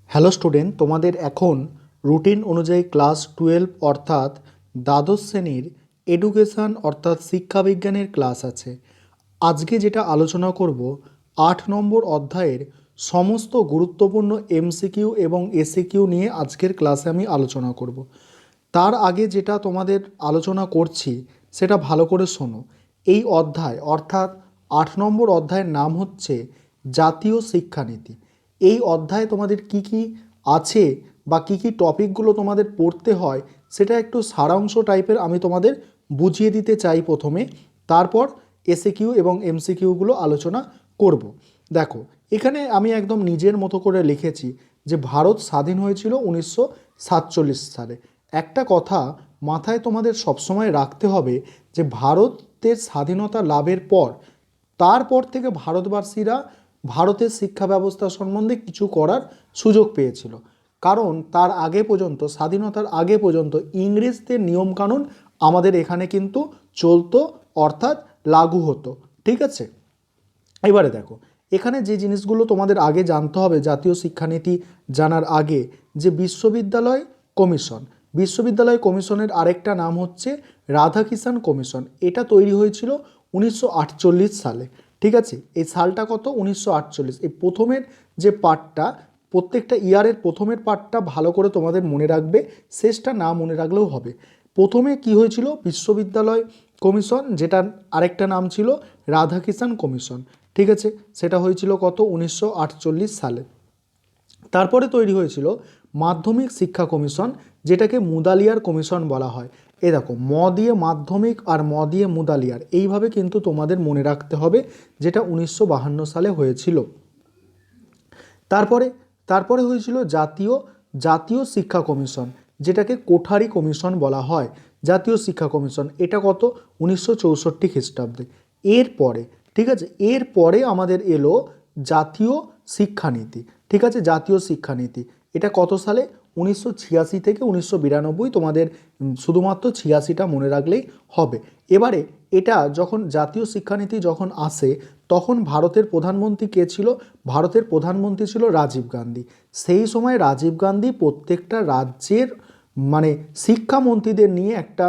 Hello student, তোমাদের এখন routine অনুযায়ী ক্লাস 12 অর্থাৎ দ্বাদশ শ্রেণীর এডুকেশান অর্থাৎ শিক্ষাবিজ্ঞানের ক্লাস আছে। আজকে যেটা আলোচনা করব 8 নম্বর অধ্যায়ের সমস্ত গুরুত্বপূর্ণ এমসিকিউ এবং এসিকিউ নিয়ে আজকের ক্লাসে আমি আলোচনা করব। তার আগে যেটা তোমাদের আলোচনা করছি সেটা ভালো করে শোনো। এই অধ্যায় অর্থাৎ 8 নম্বর অধ্যায়ের নাম হচ্ছে জাতীয় শিক্ষানীতি। এই অধ্যায়ে তোমাদের কি কি আছে বা কি কি টপিকগুলো তোমাদের পড়তে হয় সেটা একটু সারাংশ টাইপের আমি তোমাদের বুঝিয়ে দিতে চাই প্রথমে, তারপর এসিকিউ এবং এমসিকিউগুলো আলোচনা করব। দেখো, এখানে আমি একদম নিজের মতো করে লিখেছি যে ভারত স্বাধীন হয়েছিল 1947 সালে। একটা কথা মাথায় তোমাদের সবসময় রাখতে হবে যে ভারতের স্বাধীনতা লাভের পর তারপর থেকে ভারতবাসীরা ভারতের শিক্ষা ব্যবস্থা সম্বন্ধে কিছু করার সুযোগ পেয়েছিল। কারণ তার আগে পর্যন্ত, স্বাধীনতার আগে পর্যন্ত ইংরেজদের নিয়মকানুন আমাদের এখানে কিন্তু চলতো, অর্থাৎ লাগু হতো। ঠিক আছে, এবারে দেখো, এখানে যে জিনিসগুলো তোমাদের আগে জানতে হবে জাতীয় শিক্ষানীতি জানার আগে, যে বিশ্ববিদ্যালয় কমিশনের আরেকটা নাম হচ্ছে রাধাকিষাণ কমিশন। এটা তৈরি হয়েছিল 1948 সালে। ঠিক আছে, এই সালটা কত? 1948। এই প্রথমের যে পার্টটা, প্রত্যেকটা ইয়ারের প্রথমের পার্টটা ভালো করে তোমাদের মনে রাখবে, শেষটা না মনে রাখলেও হবে। প্রথমে কি হয়েছিল? বিশ্ববিদ্যালয় কমিশন, যেটার আরেকটা নাম ছিল রাধাকিষাণ কমিশন। ঠিক আছে, সেটা হয়েছিল কত? 1948 সালে। তারপরে তৈরি হয়েছিল মাধ্যমিক শিক্ষা কমিশন, যেটাকে মুদালিয়ার কমিশন বলা হয়। এ দেখো, ম দিয়ে মাধ্যমিক আর ম দিয়ে মুদালিয়ার, এইভাবে কিন্তু তোমাদের মনে রাখতে হবে, যেটা 1952 সালে হয়েছিল। তারপরে তারপরে হয়েছিল জাতীয় শিক্ষা কমিশন, যেটাকে কোঠারি কমিশন বলা হয়। জাতীয় শিক্ষা কমিশন, এটা কত? 1964 খ্রিস্টাব্দে। এরপরে, ঠিক আছে, এরপরে আমাদের এলো জাতীয় শিক্ষানীতি। ঠিক আছে, জাতীয় শিক্ষানীতি এটা কত সালে? 1986 থেকে 1992। তোমাদের শুধুমাত্র 86টা মনে রাখলেই হবে। এবারে এটা যখন জাতীয় শিক্ষানীতি যখন আসে, তখন ভারতের প্রধানমন্ত্রী কে ছিল? ভারতের প্রধানমন্ত্রী ছিল রাজীব গান্ধী। সেই সময় রাজীব গান্ধী প্রত্যেকটা রাজ্যের মানে শিক্ষামন্ত্রীদের নিয়ে একটা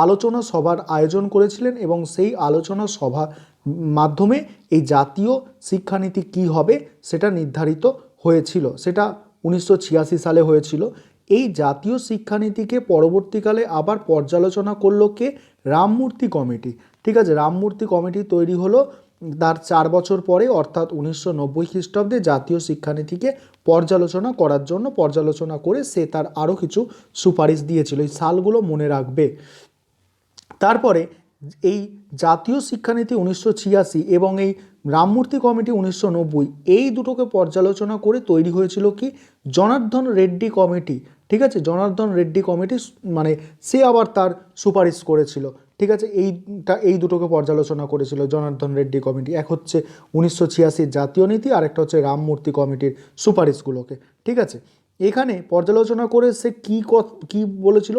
আলোচনা সভার আয়োজন করেছিলেন, এবং সেই আলোচনা সভা মাধ্যমে এই জাতীয় শিক্ষানীতি কি হবে সেটা নির্ধারিত হয়েছিল। সেটা 1986 সালে হয়েছিল। এই জাতীয় শিক্ষানীতিকে পরবর্তীকালে আবার পর্যালোচনা করলো কে? রামমূর্তি কমিটি। ঠিক আছে, রামমূর্তি কমিটি তৈরি হলো তার 4 বছর পরে, অর্থাৎ 1990 খ্রিস্টাব্দে জাতীয় শিক্ষানীতিকে পর্যালোচনা করার জন্য পর্যালোচনা করে সে তার আরও কিছু সুপারিশ দিয়েছিল। এই সালগুলো মনে রাখবে। তারপরে এই জাতীয় শিক্ষানীতি 1986 এবং এই রামমূর্তি কমিটি 1990, এই দুটোকে পর্যালোচনা করে তৈরি হয়েছিল কি? জনার্দন রেড্ডি কমিটি। ঠিক আছে, জনার্দন রেড্ডি কমিটি, মানে সে আবার তার সুপারিশ করেছিল। ঠিক আছে, এই দুটোকে পর্যালোচনা করেছিল জনার্দন রেড্ডি কমিটি। এক হচ্ছে 1986 জাতীয় নীতি, আর একটা হচ্ছে রামমূর্তি কমিটির সুপারিশগুলোকে। ঠিক আছে, এখানে পর্যালোচনা করে সে কি বলেছিল?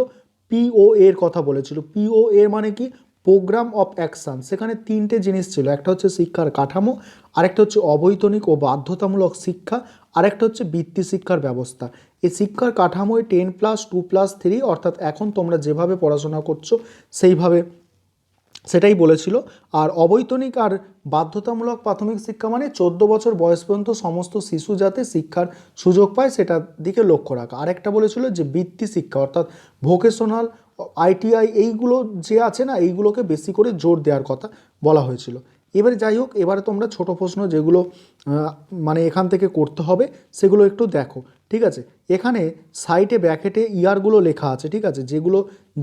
পিও এর কথা বলেছিল। পিও এর মানে কি? Programme of action. সেখানে 3টে জিনিস ছিল, একটা হচ্ছে শিক্ষার কাঠামো, আরেকটা হচ্ছে অবৈতনিক ও বাধ্যতামূলক শিক্ষা, আরেকটা হচ্ছে বৃত্তি শিক্ষার ব্যবস্থা। এই শিক্ষার কাঠামোয় 10+2+3, অর্থাৎ এখন তোমরা যেভাবে পড়াশোনা করছো সেইভাবে সেটাই বলেছিল। আর অবৈতনিক আর বাধ্যতামূলক প্রাথমিক শিক্ষা মানে 14 বছর বয়স পর্যন্ত সমস্ত শিশু যাতে শিক্ষার সুযোগ পায় সেটার দিকে লক্ষ্য রাখা। আরেকটা বলেছিল যে বৃত্তি শিক্ষা, অর্থাৎ ভোকেশনাল, আইটিআই, এইগুলো যে আছে না, এইগুলোকে বেশি করে জোর দেওয়ার কথা বলা হয়েছিল। এবারে যাই হোক, এবারে তোমরা ছোট প্রশ্ন যেগুলো মানে এখান থেকে করতে হবে সেগুলো একটু দেখো। ঠিক আছে, এখানে সাইডে ব্র্যাকেটে ইয়ারগুলো লেখা আছে। ঠিক আছে,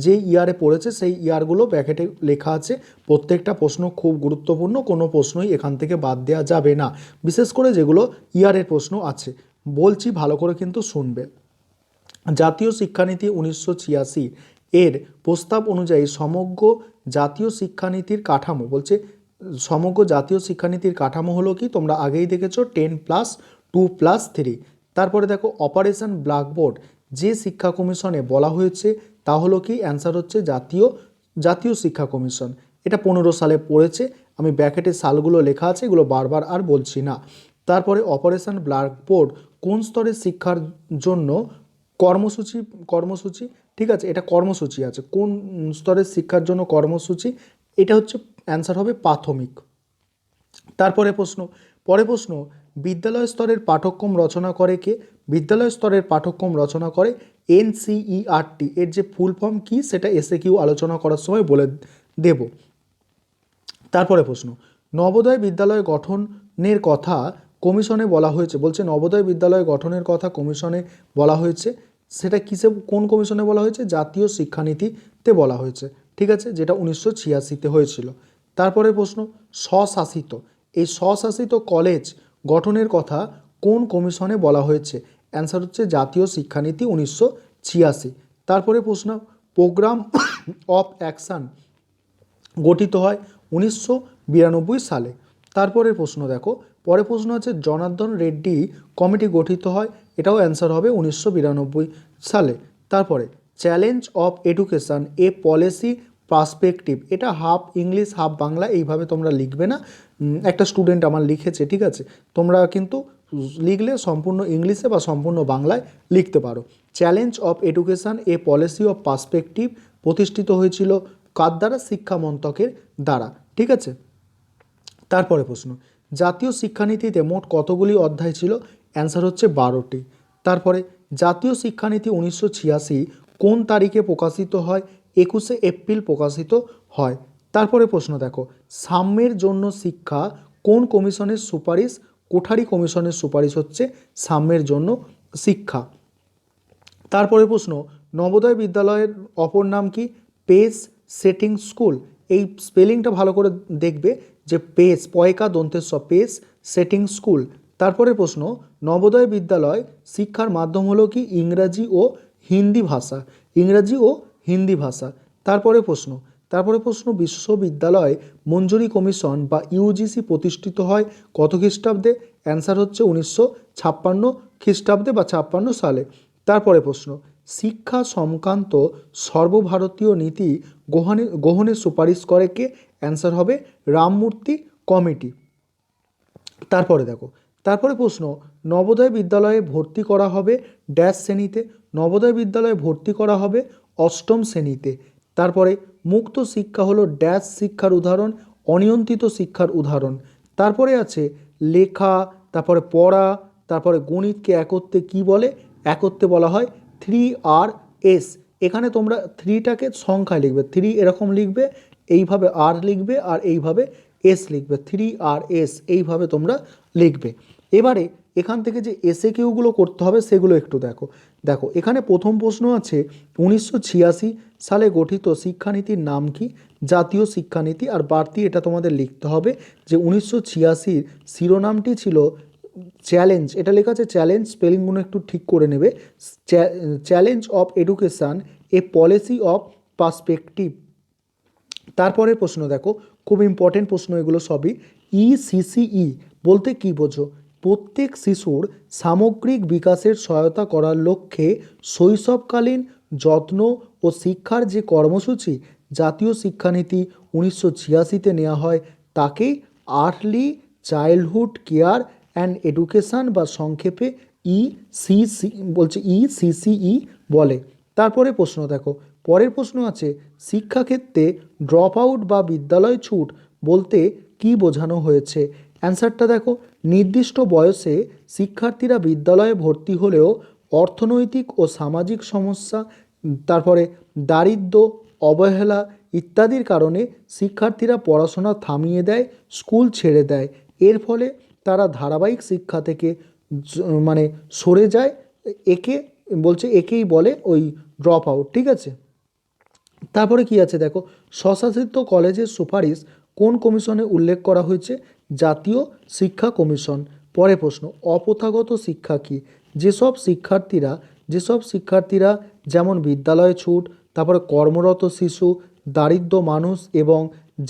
যে ইয়ারে পড়েছে সেই ইয়ারগুলো ব্র্যাকেটে লেখা আছে। প্রত্যেকটা প্রশ্ন খুব গুরুত্বপূর্ণ, কোনো প্রশ্নই এখান থেকে বাদ দেওয়া যাবে না, বিশেষ করে যেগুলো ইয়ারের প্রশ্ন আছে। বলছি ভালো করে কিন্তু শুনবে। জাতীয় শিক্ষানীতি 1986 এর প্রস্তাব অনুযায়ী সমগ্র জাতীয় শিক্ষানীতির কাঠামো, বলছে সমগ্র জাতীয় শিক্ষানীতির কাঠামো হলো কি? তোমরা আগেই দেখেছো 10+2+3। তারপরে দেখো অপারেশন ব্ল্যাকবোর্ড যে শিক্ষা কমিশনে বলা হয়েছে তা হলো কি? অ্যান্সার হচ্ছে জাতীয় শিক্ষা কমিশন। এটা 15 সালে পড়েছে, আমি ব্র্যাকেটে সালগুলো লেখা আছে, এগুলো বারবার আর বলছি না। তারপরে অপারেশন ব্ল্যাকবোর্ড কোন স্তরের শিক্ষার জন্য কর্মসূচি কর্মসূচি ঠিক আছে, এটা কর্মসূচি আছে, কোন স্তরের শিক্ষার জন্য কর্মসূচি, এটা হচ্ছে অ্যান্সার হবে প্রাথমিক। তারপরে প্রশ্ন, বিদ্যালয় স্তরের পাঠ্যক্রম রচনা করে কে? বিদ্যালয় স্তরের পাঠ্যক্রম রচনা করে এনসিইআরটি। এর যে ফুল ফর্ম কি সেটা এসএকিউ আলোচনা করার সময় বলে দেব। তারপরে প্রশ্ন, নবোদয় বিদ্যালয় গঠনের কথা কমিশনে বলা হয়েছে, বলছে নবোদয় বিদ্যালয় গঠনের কথা কমিশনে বলা হয়েছে, সেটা কিসে কোন কমিশনে বলা হয়েছে? জাতীয় শিক্ষানীতিতে বলা হয়েছে, ঠিক আছে, যেটা 1986-তে হয়েছিল। তারপরে প্রশ্ন, স্বশাসিত, এই স্বশাসিত কলেজ গঠনের কথা কোন কমিশনে বলা হয়েছে? অ্যান্সার হচ্ছে জাতীয় শিক্ষানীতি 1986। তারপরে প্রশ্ন, প্রোগ্রাম অফ অ্যাকশান গঠিত হয় 1992 সালে। তারপরের প্রশ্ন দেখো, পরের প্রশ্ন আছে জনার্দন রেড্ডি কমিটি গঠিত হয়, এটাও অ্যান্সার হবে 1992 সালে। তারপরে challenge of education A policy perspective, এটা হাফ ইংলিশ হাফ বাংলা এইভাবে তোমরা লিখবে না, একটা স্টুডেন্ট আমার লিখেছে, ঠিক আছে, তোমরা কিন্তু লিখলে সম্পূর্ণ ইংলিশে বা সম্পূর্ণ বাংলায় লিখতে পারো। Challenge of education A policy of perspective প্রতিষ্ঠিত হয়েছিল কার দ্বারা? শিক্ষা মন্ত্রকের দ্বারা, ঠিক আছে। তারপরে প্রশ্ন, জাতীয় শিক্ষানীতিতে মোট কতগুলি অধ্যায় ছিল? অ্যান্সার হচ্ছে 12টি। তারপরে জাতীয় শিক্ষানীতি 1986 কোন তারিখে প্রকাশিত হয়? 21শে এপ্রিল প্রকাশিত হয়। তারপরে প্রশ্ন দেখো, সাম্যের জন্য শিক্ষা কোন কমিশনের সুপারিশ? কোঠারি কমিশনের সুপারিশ হচ্ছে সাম্যের জন্য শিক্ষা। তারপরে প্রশ্ন, নবোদয় বিদ্যালয়ের অপর নাম কি? Pace setting school. এই স্পেলিংটা ভালো করে দেখবে যে পেস, পয়কা দন্তেস্ব, পেস সেটিং স্কুল। তারপরে প্রশ্ন, নবোদয় বিদ্যালয় শিক্ষার মাধ্যম হলো কি? ইংরাজি ও হিন্দি ভাষা, ইংরাজি ও হিন্দি ভাষা। তারপরে প্রশ্ন, বিশ্ববিদ্যালয় মঞ্জুরি কমিশন বা ইউজিসি প্রতিষ্ঠিত হয় কত খ্রিস্টাব্দে? অ্যান্সার হচ্ছে 1956 খ্রিস্টাব্দে বা 56 সালে। তারপরে প্রশ্ন, শিক্ষা সংক্রান্ত সর্বভারতীয় নীতি গ্রহণের সুপারিশ করে কে? অ্যান্সার হবে রামমূর্তি কমিটি। তারপরে প্রশ্ন, নবোদয় বিদ্যালয়ে ভর্তি করা হবে ড্যাশ শ্রেণীতে? নবোদয় বিদ্যালয়ে ভর্তি করা হবে 8ম শ্রেণীতে। তারপরে মুক্ত শিক্ষা হলো ড্যাশ শিক্ষার উদাহরণ? অনিয়ন্ত্রিত শিক্ষার উদাহরণ। তারপরে আছে লেখা, তারপরে পড়া, তারপরে গণিতকে একত্রে কি বলে? একত্রে বলা হয় 3Rs। এখানে তোমরা 3টাকে সংখ্যায় লিখবে, 3 এরকম লিখবে, এইভাবে আর লিখবে, আর এইভাবে এস লিখবে, 3Rs এইভাবে তোমরা লিখবে। এবারে এখান থেকে যে এসএকিউগুলো করতে হবে সেগুলো একটু দেখো এখানে প্রথম প্রশ্ন আছে 1986 সালে গঠিত শিক্ষানীতির নাম কি? জাতীয় শিক্ষানীতি। আর বাড়তি এটা তোমাদের লিখতে হবে যে 1986 শিরোনামটি ছিল চ্যালেঞ্জ, এটা লেখা আছে চ্যালেঞ্জ, স্পেলিংগুলো একটু ঠিক করে নেবে, challenge of education A policy of perspective. তারপরের প্রশ্ন দেখো, খুব ইম্পর্টেন্ট প্রশ্ন এগুলো সবই। ইসিসিই বলতে কি বোঝো? প্রত্যেক শিশুর সামগ্রিক বিকাশের সহায়তা করার লক্ষ্যে শৈশবকালীন যত্ন ও শিক্ষার যে কর্মসূচি জাতীয় শিক্ষানীতি 1986-তে নেওয়া হয় তাকেই early childhood care and education বা সংক্ষেপে ইসিসিই বলে। তারপরে প্রশ্ন দেখো, পরের প্রশ্ন আছে শিক্ষাক্ষেত্রে ড্রপ আউট বা বিদ্যালয় ছুট বলতে কি বোঝানো হয়েছে? অ্যান্সারটা দেখো, নির্দিষ্ট বয়সে শিক্ষার্থীরা বিদ্যালয়ে ভর্তি হলেও অর্থনৈতিক ও সামাজিক সমস্যা, তারপরে দারিদ্র্য, অবহেলা ইত্যাদির কারণে শিক্ষার্থীরা পড়াশোনা থামিয়ে দেয়, স্কুল ছেড়ে দেয়। এর ফলে তারা ধারাবাহিক শিক্ষা থেকে মানে সরে যায়, একেই বলে ওই ড্রপ আউট, ঠিক আছে। তারপরে কি আছে দেখো, স্বশাসিত কলেজের সুপারিশ কোন কমিশনে উল্লেখ করা হয়েছে? জাতীয় শিক্ষা কমিশন। পরে প্রশ্ন, অপ্রথাগত শিক্ষা কি? যেসব শিক্ষার্থীরা যেমন বিদ্যালয় ছুট, তারপরে কর্মরত শিশু, দারিদ্র মানুষ এবং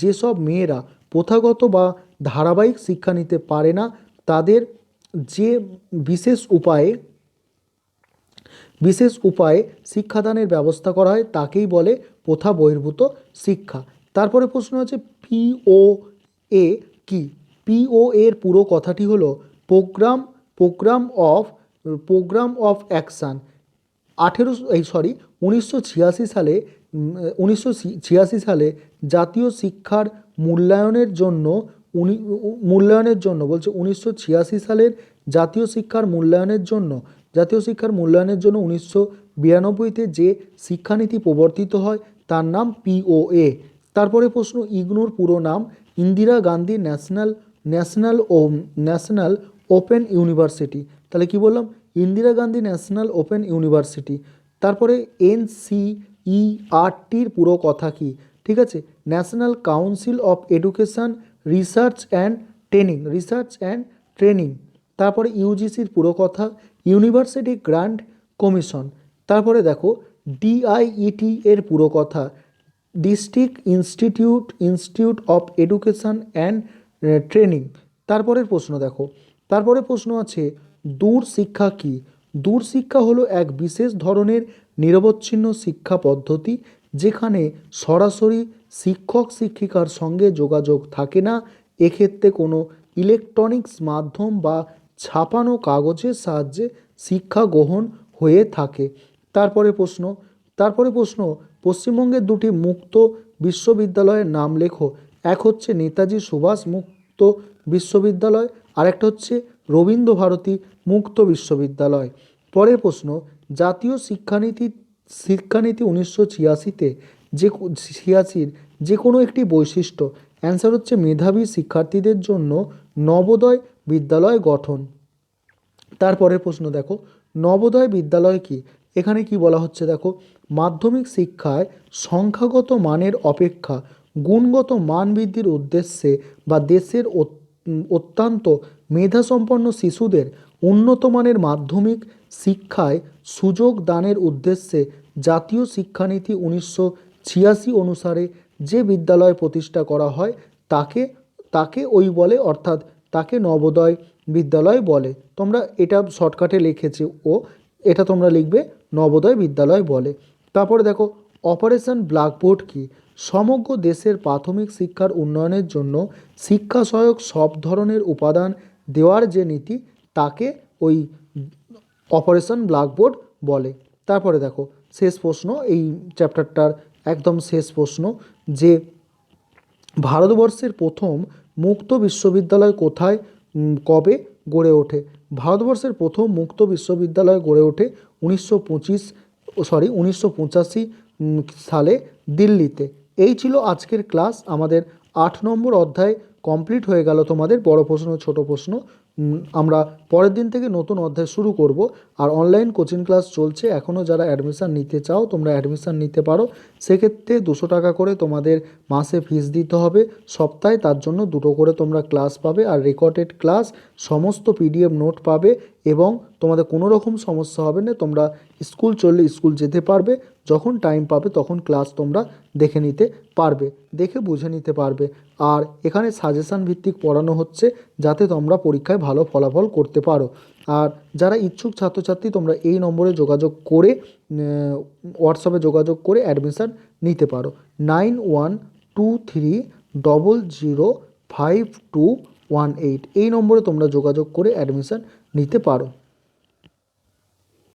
যেসব মেয়েরা প্রথাগত বা ধারাবাহিক শিক্ষা নিতে পারে না তাদের যে বিশেষ উপায়ে শিক্ষাদানের ব্যবস্থা করা হয় তাকেই বলে প্রথা বহির্ভূত শিক্ষা। তারপরে প্রশ্ন আছে পিও এ কি? পিও এর পুরো কথাটি হলো প্রোগ্রাম প্রোগ্রাম অফ অ্যাকশান 1986 সালে 1986 সালে জাতীয় শিক্ষার মূল্যায়নের জন্য বলছে 1986 সালের জাতীয় শিক্ষার মূল্যায়নের জন্য 1992-তে যে শিক্ষানীতি প্রবর্তিত হয় তার নাম POA। তারপরে প্রশ্ন, ইগনোর পুরো নাম Indira Gandhi national open university. তাহলে কি বললাম, Indira Gandhi national open university. তারপরে NCERTর পুরো কথা কি, ঠিক আছে, national council of education research and training. তারপরে ইউজিসির পুরো কথা ইউনিভার্সিটি গ্র্যান্ট কমিশন। তারপরে দেখো DIET এর পুরো কথা district institute of education and training. তারপরের প্রশ্ন দেখো, তারপরে প্রশ্ন আছে দূর শিক্ষা কি। দূর শিক্ষা হলো এক বিশেষ ধরনের নিরবচ্ছিন্ন শিক্ষা পদ্ধতি যেখানে সরাসরি শিক্ষক শিক্ষিকার সঙ্গে যোগাযোগ থাকে না। এক্ষেত্রে কোনো ইলেকট্রনিক্স মাধ্যম বা ছাপানো কাগজের সাহায্যে শিক্ষা গ্রহণ হয়ে থাকে। তারপরে প্রশ্ন পশ্চিমবঙ্গের দুটি মুক্ত বিশ্ববিদ্যালয়ের নাম লেখো। এক হচ্ছে নেতাজি সুভাষ মুক্ত বিশ্ববিদ্যালয়, আরেকটা হচ্ছে রবীন্দ্রভারতী মুক্ত বিশ্ববিদ্যালয়। পরের প্রশ্ন, জাতীয় শিক্ষানীতি 1986-তে যে কোনো একটি বৈশিষ্ট্য। অ্যান্সার হচ্ছে মেধাবী শিক্ষার্থীদের জন্য নবোদয় বিদ্যালয় গঠন। তারপরের প্রশ্ন দেখো, নবোদয় বিদ্যালয় কি। এখানে কি বলা হচ্ছে দেখো, মাধ্যমিক শিক্ষায় সংখ্যাগত মানের অপেক্ষা গুণগত মান বৃদ্ধির উদ্দেশ্যে বা দেশের অত্যন্ত মেধাসম্পন্ন শিশুদের উন্নত মানের মাধ্যমিক শিক্ষায় সুযোগ দানের উদ্দেশ্যে জাতীয় শিক্ষানীতি 1986 অনুসারে যে বিদ্যালয় প্রতিষ্ঠা করা হয় তাকে ওই বলে, অর্থাৎ তাকে নবোদয় বিদ্যালয় বলে। তোমরা এটা শর্টকাটে লিখেছি, এটা তোমরা লিখবে নবোদয় বিদ্যালয় বলে। তারপরে দেখো অপারেশন ব্ল্যাকবোর্ড কি। সমগ্র দেশের প্রাথমিক শিক্ষার উন্নয়নের জন্য শিক্ষা সহায়ক সব ধরনের উপাদান দেওয়ার যে নীতি তাকে ওই অপারেশন ব্ল্যাকবোর্ড বলে। তারপরে দেখো শেষ প্রশ্ন, এই চ্যাপ্টারটার একদম শেষ প্রশ্ন, যে ভারতবর্ষের প্রথম মুক্ত বিশ্ববিদ্যালয় কোথায় কবে গড়ে ওঠে। ভারতবর্ষের প্রথম মুক্ত বিশ্ববিদ্যালয় গড়ে ওঠে 1985 সালে দিল্লিতে। এই ছিল আজকের ক্লাস। আমাদের 8 নম্বর অধ্যায় কমপ্লিট হয়ে গেল। তোমাদের বড় প্রশ্ন ছোট প্রশ্ন আমরা পরের দিন থেকে নতুন অধ্যায় শুরু করব। আর অনলাইন কোচিং ক্লাস চলছে, এখনও যারা অ্যাডমিশান নিতে চাও তোমরা অ্যাডমিশান নিতে পারো। সেক্ষেত্রে 200 টাকা করে তোমাদের মাসে ফিস দিতে হবে সপ্তাহে, তার জন্য 2টো করে তোমরা ক্লাস পাবে আর রেকর্ডেড ক্লাস, সমস্ত PDF নোট পাবে এবং তোমাদের কোনো রকম সমস্যা হবে না। তোমরা স্কুল চললে স্কুল যেতে পারবে, যখন টাইম পাবে তখন ক্লাস তোমরা দেখে নিতে পারবে, দেখে বুঝে নিতে পারবে। আর এখানে সাজেশান ভিত্তিক পড়ানো হচ্ছে যাতে তোমরা পরীক্ষায় ভালো ফলাফল করতে পারো। আর যারা ইচ্ছুক ছাত্রছাত্রী তোমরা এই নম্বরে যোগাযোগ করে হোয়াটসঅ্যাপে যোগাযোগ করে অ্যাডমিশান নিতে পারো 9123005218। এই নম্বরে তোমরা যোগাযোগ করে অ্যাডমিশান নিতে পারো।